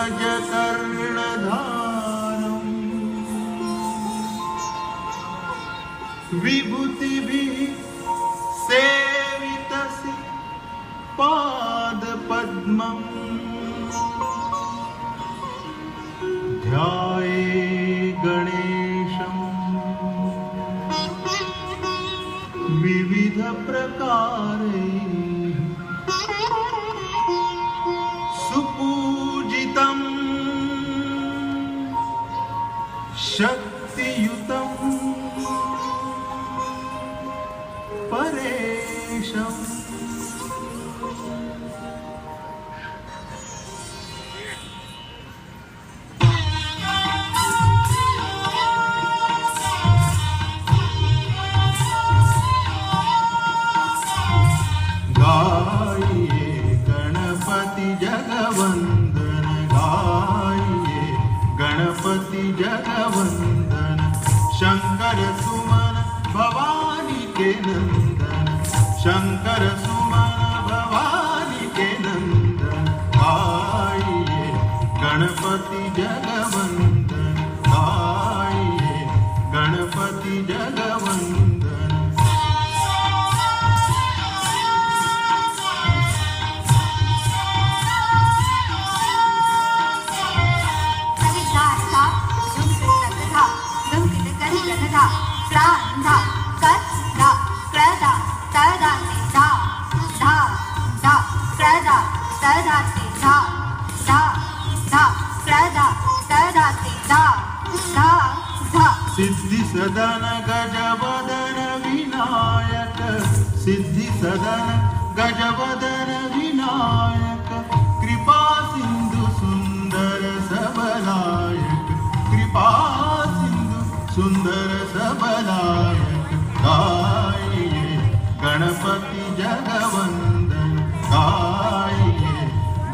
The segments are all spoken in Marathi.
पंकज कर्णधारम् विभूतिभिः सेवितसि पादपद्मम् ध्याये गणेशम् विविध प्रकारैः सुपूजितं शक्तियुतं परेशम् गाइए गणपति जगवंदन गाइए गणपति जगवंदन शंकर सुमन भवानी के नंदन शंकर सुमन भवानी के नंदन गाइए गणपति जगवंदन गाइए गणपति जगवंदन सिद्धि सदन गजवदन विनायक सिद्धि सदन गजवदन विनायक कृपा सिंधु सुंदर सबलायक कृपा सिंधु सुंदर सबलायक गाइए गणपति जगवंदन गाइए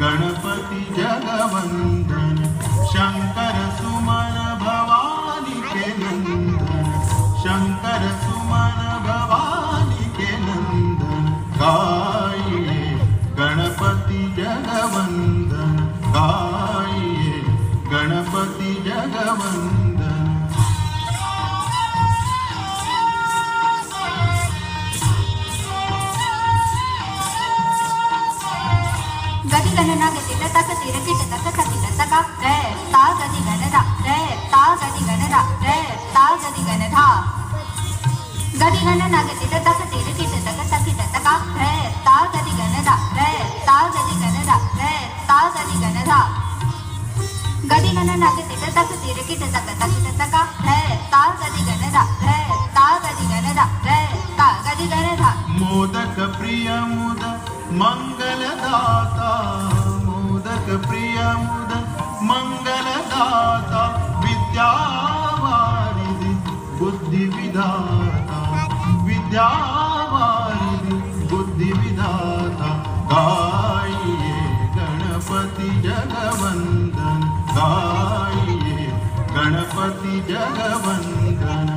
गणपति जगवंदन शंकर सुमन भवानी के नंदन शंकर सुमन भवानी के नंदन गाइए गणपति जगवंदन गाइए गणपति जगवंदन गदी गणना गती तक तीर किट तक थकिट तका रे ता गदी गणना रे ता गदी गणना रे ता गदी गणना गदी गणना गती तक तीर किट तक थकिट तका रे ता गदी गणना रे ता गदी गणना रे ता गदी गणना गदी गणना गती तक तीर किट तक थकिट तका रे ता गदी गणना रे ता गदी गणना रे ता गदी गणना मोदक प्रिय मुद मंगलदाता मोदक प्रिय मुद मंगलदाता विद्यावारिधि बुद्धि विधाता विद्यावारिधि बुद्धि विधाता गाइए गणपति जगवंदन गाइए गणपति जगवंदन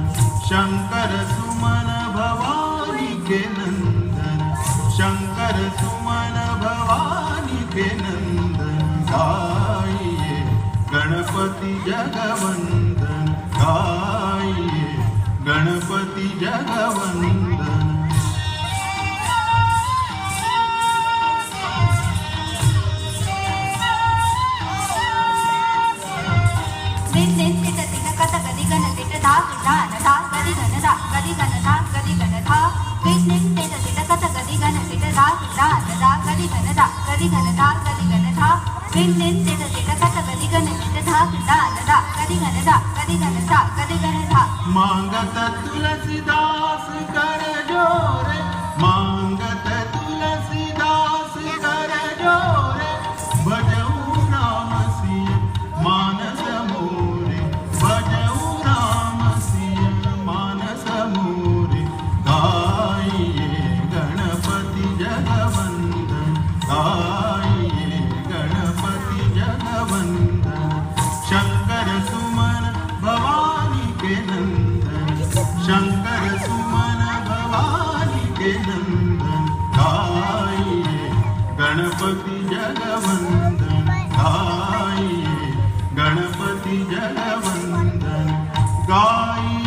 शंकर सुमन भवानी के नंदन शंकर सुमन भवानी के नंदन गाइए गणपति जगवंदन गाइए गणपति जगवंदन दिन दिन तिट तिट कत गदी गण तिट धा धा धा गदी गण धा गदी गण धा गदी गण धा दिन दिन तिट तिट कत गदी गण तिट धा धा धा गदी गण धा गदी गण धा गदी गण धा दिन दिन तिट तिट कत गदी गण तिट धा धा धा गदी गण धा गदी गण धा गदी गण धा मांगत तुलसीदास कर जोरे मांगत तुलसीदास कर जोरे भजऊ राम सिय मानस मोरे भजऊ राम सिय मानस मोरे गाइए गणपति जगवंदन गाइए गणपति जगवंदन शंकर सुमन भवानी के नंदन शंकर सुमन भवानी के नंदन गाइए गणपति जगवंदन गाई गणपती जगवंदन गाई